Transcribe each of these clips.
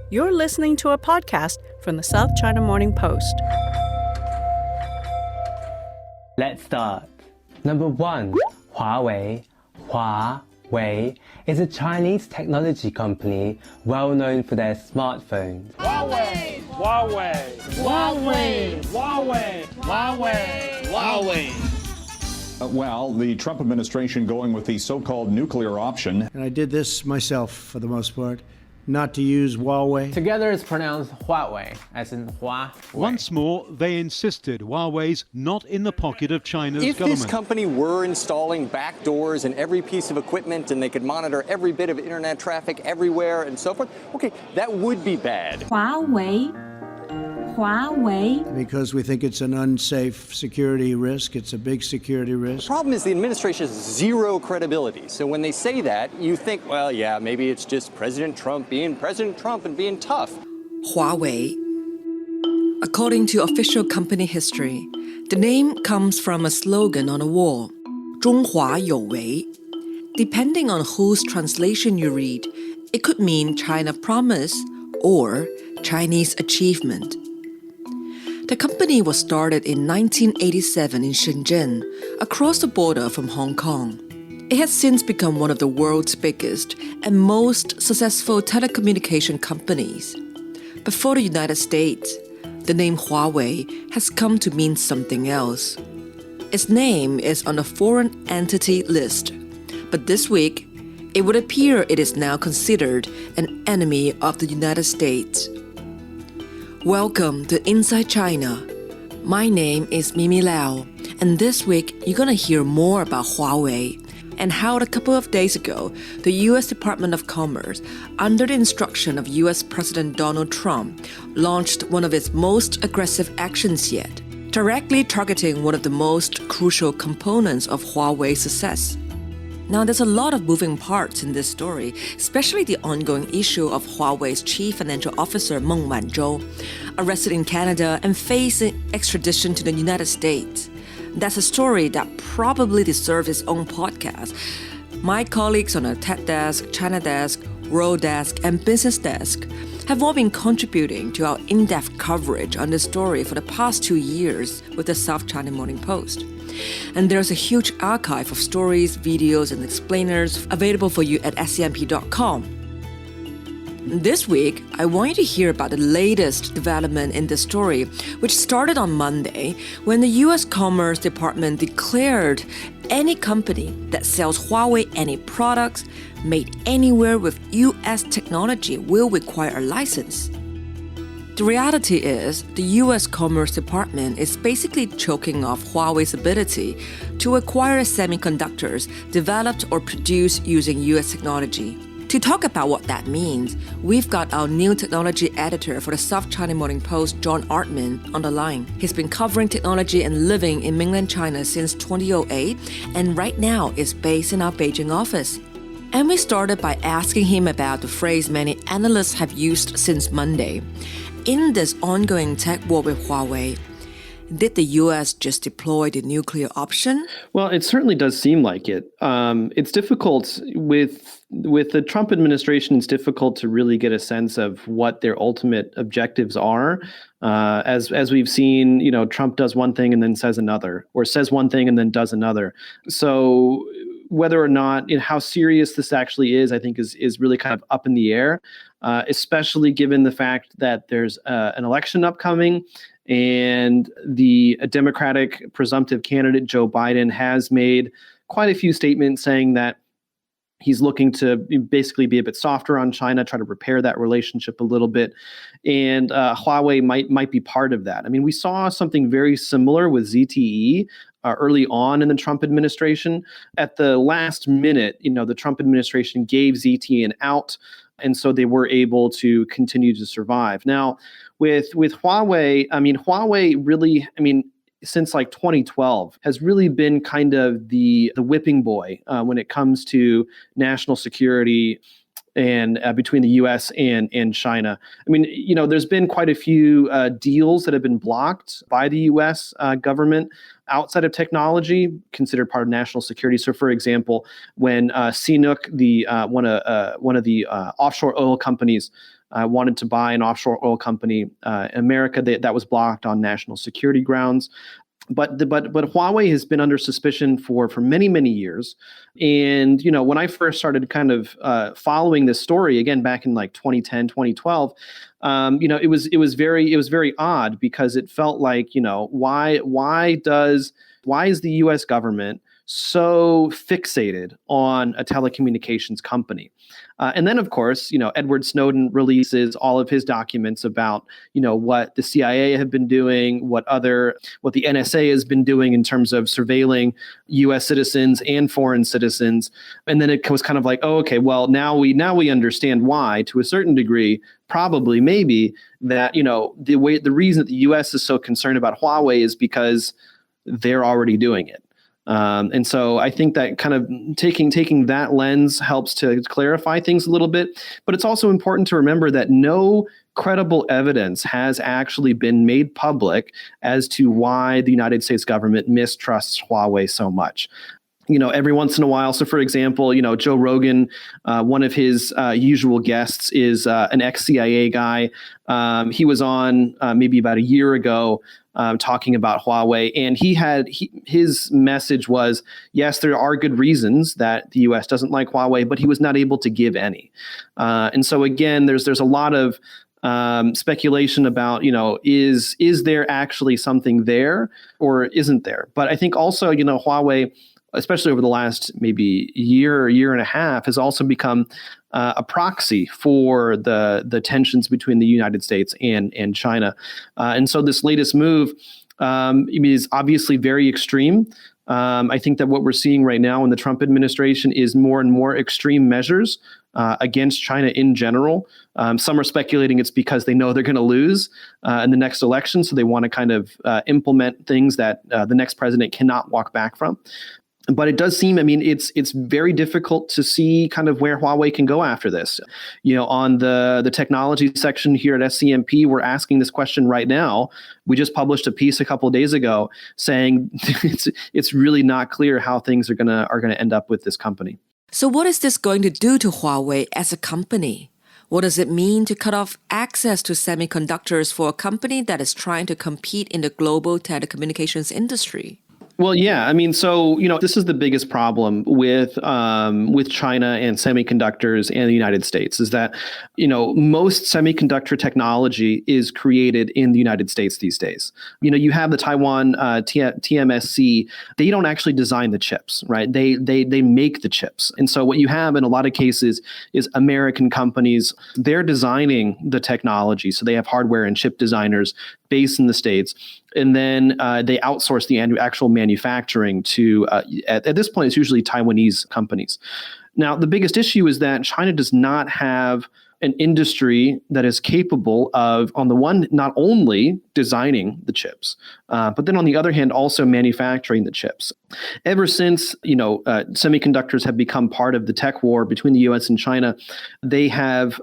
You're listening to a podcast from the South China Morning Post. Let's start. Number 1. Huawei. Huawei is a Chinese technology company well known for their smartphones. Huawei! Huawei! Huawei! Huawei! Huawei! Huawei! Well, the Trump administration going with the so-called nuclear option. And I did this myself for the most part, not to use Huawei. Together it's pronounced Huawei, as in Huawei. Once more, they insisted Huawei's not in the pocket of China's government. If this company were installing backdoors in every piece of equipment and they could monitor every bit of internet traffic everywhere and so forth, okay, that would be bad. Huawei. Because we think it's an unsafe security risk. It's a big security risk. The problem is the administration has zero credibility. So when they say that, you think, well, yeah, maybe it's just President Trump being President Trump and being tough. Huawei. According to official company history, the name comes from a slogan on a wall, 中华有为. Depending on whose translation you read, it could mean China promise or Chinese achievement. The company was started in 1987 in Shenzhen, across the border from Hong Kong. It has since become one of the world's biggest and most successful telecommunication companies. But for the United States, the name Huawei has come to mean something else. Its name is on a foreign entity list, but this week, it would appear it is now considered an enemy of the United States. Welcome to Inside China. My name is Mimi Lau, and this week you're gonna hear more about Huawei and how a couple of days ago, the U.S. Department of Commerce, under the instruction of U.S. President Donald Trump, launched one of its most aggressive actions yet, directly targeting one of the most crucial components of Huawei's success. Now, there's a lot of moving parts in this story, especially the ongoing issue of Huawei's chief financial officer Meng Wanzhou, arrested in Canada and facing extradition to the United States. That's a story that probably deserves its own podcast. My colleagues on our Tech Desk, China Desk, World Desk, and Business Desk have all been contributing to our in-depth coverage on this story for the past 2 years with the South China Morning Post. And there's a huge archive of stories, videos, and explainers available for you at scmp.com. This week, I want you to hear about the latest development in this story, which started on Monday when the U.S. Commerce Department declared any company that sells Huawei any products made anywhere with U.S. technology will require a license. The reality is, the U.S. Commerce Department is basically choking off Huawei's ability to acquire semiconductors developed or produced using U.S. technology. To talk about what that means, we've got our new technology editor for the South China Morning Post, John Artman, on the line. He's been covering technology and living in mainland China since 2008, and right now is based in our Beijing office. And we started by asking him about the phrase many analysts have used since Monday. In this ongoing tech war with Huawei, did the U.S. just deploy the nuclear option? Well, it certainly does seem like it. It's difficult with the Trump administration. It's difficult to really get a sense of what their ultimate objectives are. As we've seen, Trump does one thing and then says another, or says one thing and then does another. So whether or not, how serious this actually is, I think is really kind of up in the air, especially given the fact that there's an election upcoming and the Democratic presumptive candidate Joe Biden has made quite a few statements saying that he's looking to basically be a bit softer on China, try to repair that relationship a little bit. And Huawei might be part of that. I mean, we saw something very similar with ZTE early on in the Trump administration. At the last minute, the Trump administration gave ZTE an out, and so they were able to continue to survive. Now, with Huawei, Huawei really, since like 2012 has really been kind of the whipping boy when it comes to national security and between the U.S. and China. I mean, there's been quite a few deals that have been blocked by the U.S. Government outside of technology, considered part of national security. So, for example, when CNOOC, one of the offshore oil companies, wanted to buy an offshore oil company in America, that was blocked on national security grounds. But Huawei has been under suspicion for many, many years. And, when I first started kind of following this story again back in like 2010, 2012, it was very odd, because it felt like, why is the US government so fixated on a telecommunications company? And then, of course, Edward Snowden releases all of his documents about, what the CIA have been doing, what the NSA has been doing in terms of surveilling U.S. citizens and foreign citizens. And then it was kind of like, oh, okay, well, now we understand why, to a certain degree, probably, maybe, that, the reason that the U.S. is so concerned about Huawei is because they're already doing it. And so I think that kind of taking that lens helps to clarify things a little bit. But it's also important to remember that no credible evidence has actually been made public as to why the United States government mistrusts Huawei so much. Every once in a while. So, for example, Joe Rogan, one of his usual guests is an ex-CIA guy. He was on maybe about a year ago talking about Huawei, and his message was, yes, there are good reasons that the U.S. doesn't like Huawei, but he was not able to give any. And so, again, there's a lot of speculation about, is there actually something there or isn't there? But I think also, Huawei, especially over the last maybe year and a half, has also become a proxy for the tensions between the United States and China. And so this latest move is obviously very extreme. I think that what we're seeing right now in the Trump administration is more and more extreme measures against China in general. Some are speculating it's because they know they're going to lose in the next election, so they want to kind of implement things that the next president cannot walk back from. But it does seem, it's very difficult to see kind of where Huawei can go after this. On the technology section here at SCMP, we're asking this question right now. We just published a piece a couple of days ago saying it's really not clear how things are gonna end up with this company. So what is this going to do to Huawei as a company? What does it mean to cut off access to semiconductors for a company that is trying to compete in the global telecommunications industry? Well, yeah. So, this is the biggest problem with China and semiconductors and the United States is that, most semiconductor technology is created in the United States these days. You have the Taiwan TMSC. They don't actually design the chips, right? They make the chips. And so what you have in a lot of cases is American companies, they're designing the technology. So they have hardware and chip designers based in the States. And then they outsource the actual manufacturing to, at this point, it's usually Taiwanese companies. Now, the biggest issue is that China does not have an industry that is capable of, on the one, not only designing the chips, but then on the other hand, also manufacturing the chips. Ever since, semiconductors have become part of the tech war between the U.S. and China, they have,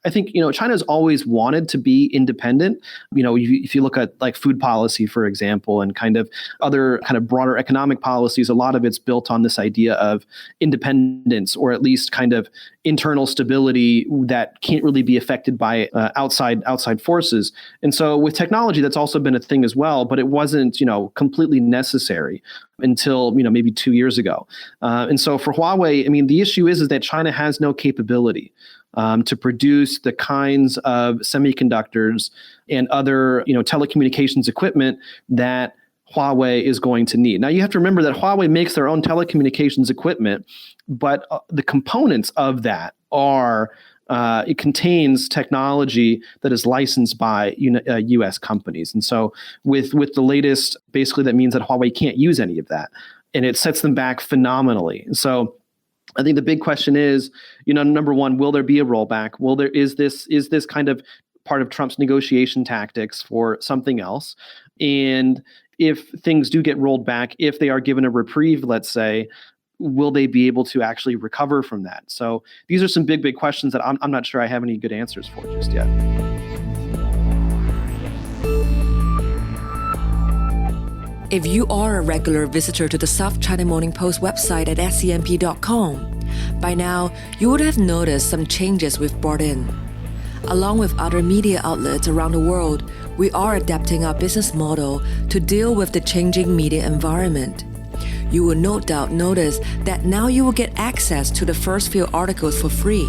I think, China's always wanted to be independent. If you look at like food policy, for example, and kind of other kind of broader economic policies, a lot of it's built on this idea of independence, or at least kind of internal stability that can't really be affected by outside forces. And so with technology, that's also been a thing as well, but it wasn't, completely necessary until, maybe 2 years ago. And so for Huawei, the issue is that China has no capability to produce the kinds of semiconductors and other, telecommunications equipment that Huawei is going to need. Now, you have to remember that Huawei makes their own telecommunications equipment, but the components of that are it contains technology that is licensed by U.S. companies. And so with the latest, basically that means that Huawei can't use any of that, and it sets them back phenomenally. And so I think the big question is, number one, will there be a rollback? Is this kind of part of Trump's negotiation tactics for something else? And if things do get rolled back, if they are given a reprieve, let's say, will they be able to actually recover from that? So these are some big questions that I'm not sure I have any good answers for just yet. If you are a regular visitor to the South China Morning Post website at scmp.com, by now you would have noticed some changes we've brought in. Along with other media outlets around the world, we are adapting our business model to deal with the changing media environment. You will no doubt notice that now you will get access to the first few articles for free,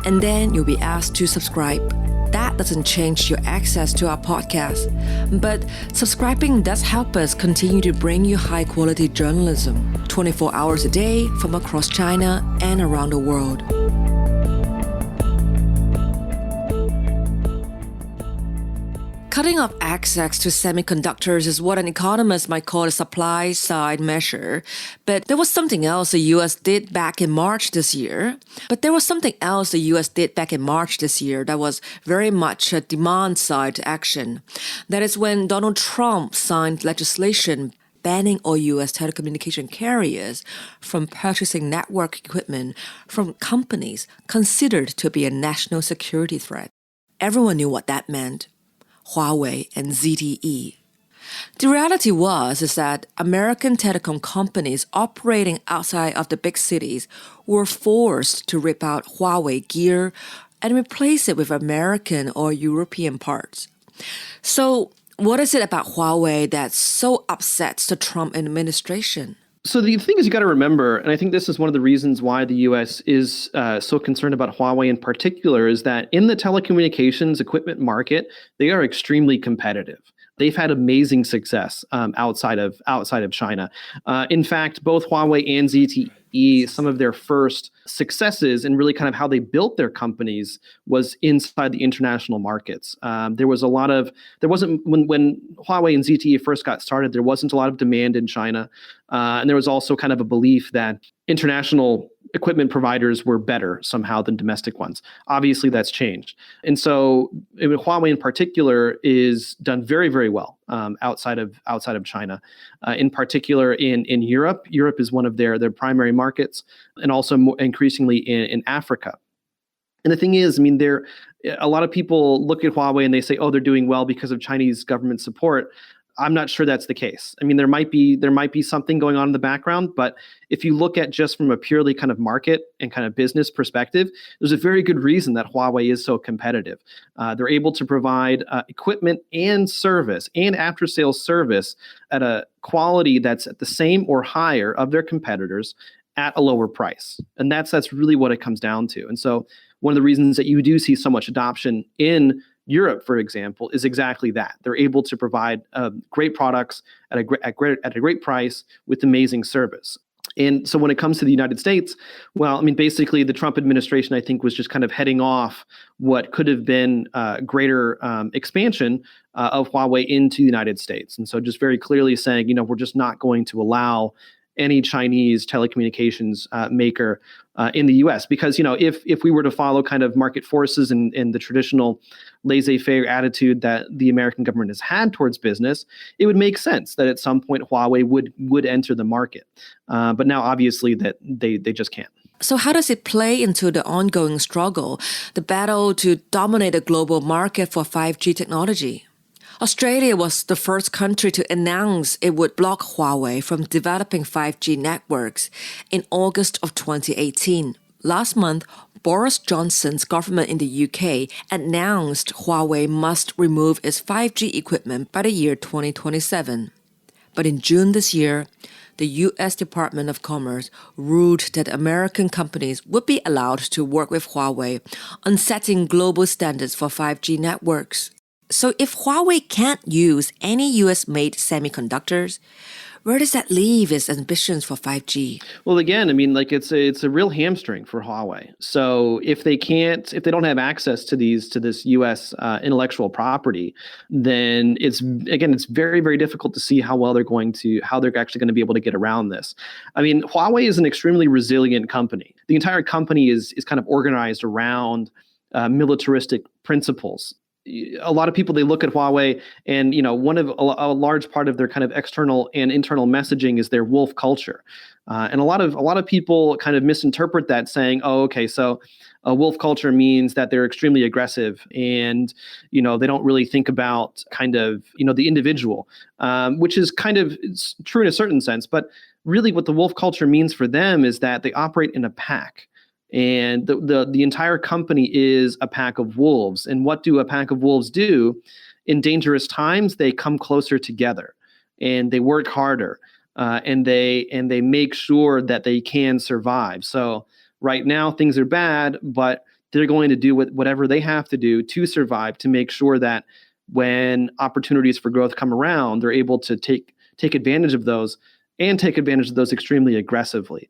and then you'll be asked to subscribe. That doesn't change your access to our podcast, but subscribing does help us continue to bring you high-quality journalism 24 hours a day from across China and around the world. Cutting off access to semiconductors is what an economist might call a supply-side measure. But there was something else the U.S. did back in March this year. That was very much a demand-side action. That is when Donald Trump signed legislation banning all U.S. telecommunication carriers from purchasing network equipment from companies considered to be a national security threat. Everyone knew what that meant. Huawei and ZTE. The reality is that American telecom companies operating outside of the big cities were forced to rip out Huawei gear and replace it with American or European parts. So, what is it about Huawei that so upsets the Trump administration? So the thing is, you got to remember, and I think this is one of the reasons why the U.S. is so concerned about Huawei in particular, is that in the telecommunications equipment market, they are extremely competitive. They've had amazing success outside of China. In fact, both Huawei and ZTE, some of their first successes and really kind of how they built their companies was inside the international markets. When Huawei and ZTE first got started, there wasn't a lot of demand in China. And there was also kind of a belief that international equipment providers were better somehow than domestic ones. Obviously, that's changed. And so Huawei in particular is done very, very well outside of China. In particular, in Europe. Europe is one of their primary markets, and also more increasingly in Africa. And the thing is, a lot of people look at Huawei and they say, oh, they're doing well because of Chinese government support. I'm not sure that's the case. There might be something going on in the background, but if you look at just from a purely kind of market and kind of business perspective, there's a very good reason that Huawei is so competitive. They're able to provide equipment and service and after-sales service at a quality that's at the same or higher of their competitors at a lower price. And that's really what it comes down to. And so one of the reasons that you do see so much adoption in Europe, for example, is exactly that. They're able to provide great products at a great price with amazing service. And so when it comes to the United States, basically the Trump administration, I think, was just kind of heading off what could have been greater expansion of Huawei into the United States. And so just very clearly saying, we're just not going to allow any Chinese telecommunications maker in the U.S. Because, if we were to follow kind of market forces and the traditional laissez-faire attitude that the American government has had towards business, it would make sense that at some point Huawei would enter the market. But now, obviously, that they just can't. So how does it play into the ongoing struggle, the battle to dominate the global market for 5G technology? Australia was the first country to announce it would block Huawei from developing 5G networks in August of 2018. Last month, Boris Johnson's government in the UK announced Huawei must remove its 5G equipment by the year 2027. But in June this year, the U.S. Department of Commerce ruled that American companies would be allowed to work with Huawei on setting global standards for 5G networks. So if Huawei can't use any U.S.-made semiconductors, where does that leave its ambitions for 5G? Well, again, it's a real hamstring for Huawei. So if they don't have access to this U.S. Intellectual property, then it's very, very difficult to see how they're actually going to be able to get around this. Huawei is an extremely resilient company. The entire company is kind of organized around militaristic principles. a lot of people, they look at Huawei and, one of a large part of their kind of external and internal messaging is their wolf culture. And a lot of people kind of misinterpret that, saying, oh, okay, so a wolf culture means that they're extremely aggressive and, they don't really think about kind of, the individual, which is kind of true in a certain sense. But really what the wolf culture means for them is that they operate in a pack. And the entire company is a pack of wolves. And what do a pack of wolves do? In dangerous times, they come closer together and they work harder, and they make sure that they can survive. So right now things are bad, but they're going to do whatever they have to do to survive, to make sure that when opportunities for growth come around, they're able to take advantage of those, and take advantage of those extremely aggressively.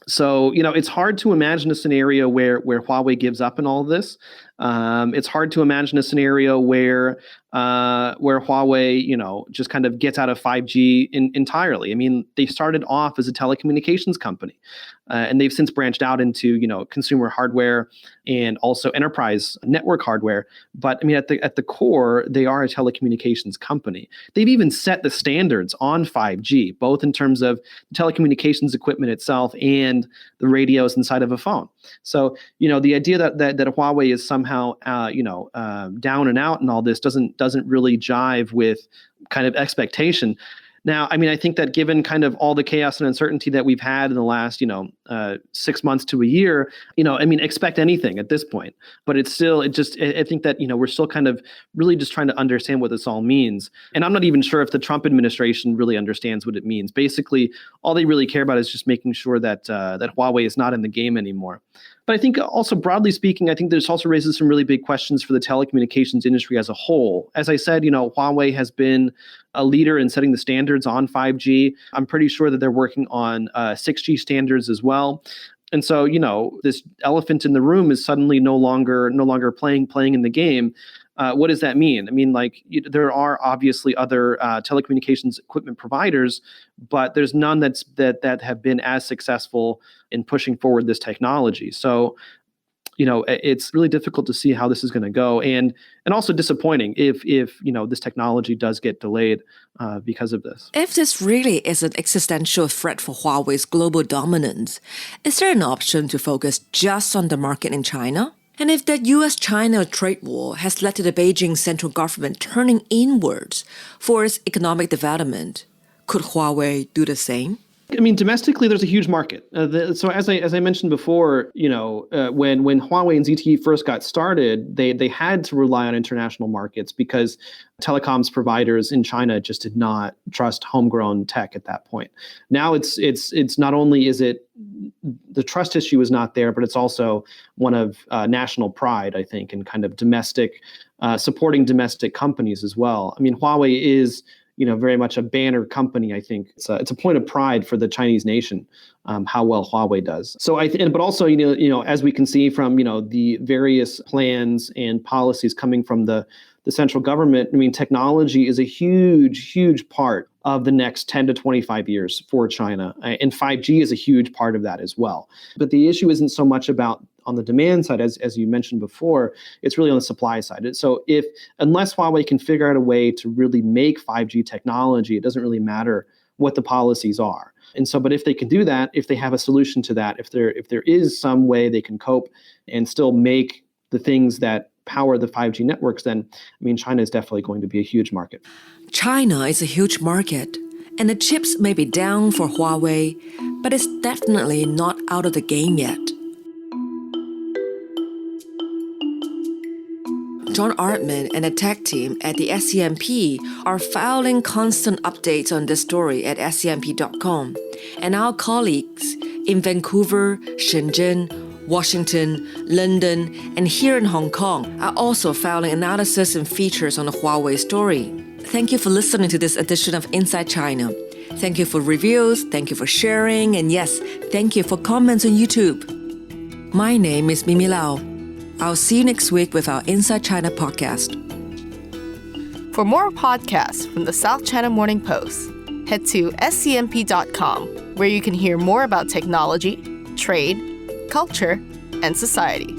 So, it's hard to imagine a scenario where Huawei gives up in all of this. It's hard to imagine a scenario where Huawei, just kind of gets out of 5G entirely. I mean, they started off as a telecommunications company, and they've since branched out into, consumer hardware and also enterprise network hardware. But I mean, at the core, they are a telecommunications company. They've even set the standards on 5G, both in terms of telecommunications equipment itself and the radios inside of a phone. So, the idea that Huawei is somehow, down and out and all this doesn't really jive with kind of expectation. Now, I mean, I think that given kind of all the chaos and uncertainty that we've had in the last, 6 months to a year, expect anything at this point. But I think that, we're still kind of really just trying to understand what this all means. And I'm not even sure if the Trump administration really understands what it means. Basically, all they really care about is just making sure that Huawei is not in the game anymore. But I think also, broadly speaking, I think this also raises some really big questions for the telecommunications industry as a whole. As I said, Huawei has been a leader in setting the standards on 5G. I'm pretty sure that they're working on 6G standards as well. And so, this elephant in the room is suddenly no longer playing in the game. What does that mean? I mean, there are obviously other telecommunications equipment providers, but there's none that have been as successful in pushing forward this technology. So, it's really difficult to see how this is going to go, and also disappointing if this technology does get delayed because of this. If this really is an existential threat for Huawei's global dominance, is there an option to focus just on the market in China? And if the US-China trade war has led to the Beijing central government turning inwards for its economic development, could Huawei do the same? I mean, domestically, there's a huge market. So as I mentioned before, when Huawei and ZTE first got started, they had to rely on international markets because telecoms providers in China just did not trust homegrown tech at that point. Now it's not only is it the trust issue is not there, but it's also one of national pride, I think, and kind of domestic supporting domestic companies as well. I mean, Huawei is very much a banner company. I think it's a point of pride for the Chinese nation, how well Huawei does. So but also, as we can see from, the various plans and policies coming from the central government, I mean, technology is a huge, huge part of the next 10 to 25 years for China. And 5G is a huge part of that as well. But the issue isn't so much about on the demand side, as you mentioned before, it's really on the supply side. So unless Huawei can figure out a way to really make 5G technology, it doesn't really matter what the policies are. And so, but if they can do that, if they have a solution to that, if there is some way they can cope and still make the things that power the 5G networks, then, China is definitely going to be a huge market. China is a huge market, and the chips may be down for Huawei, but it's definitely not out of the game yet. John Artman and the tech team at the SCMP are filing constant updates on this story at scmp.com. And our colleagues in Vancouver, Shenzhen, Washington, London, and here in Hong Kong are also filing analysis and features on the Huawei story. Thank you for listening to this edition of Inside China. Thank you for reviews, thank you for sharing, and yes, thank you for comments on YouTube. My name is Mimi Lau. I'll see you next week with our Inside China podcast. For more podcasts from the South China Morning Post, head to scmp.com, where you can hear more about technology, trade, culture, and society.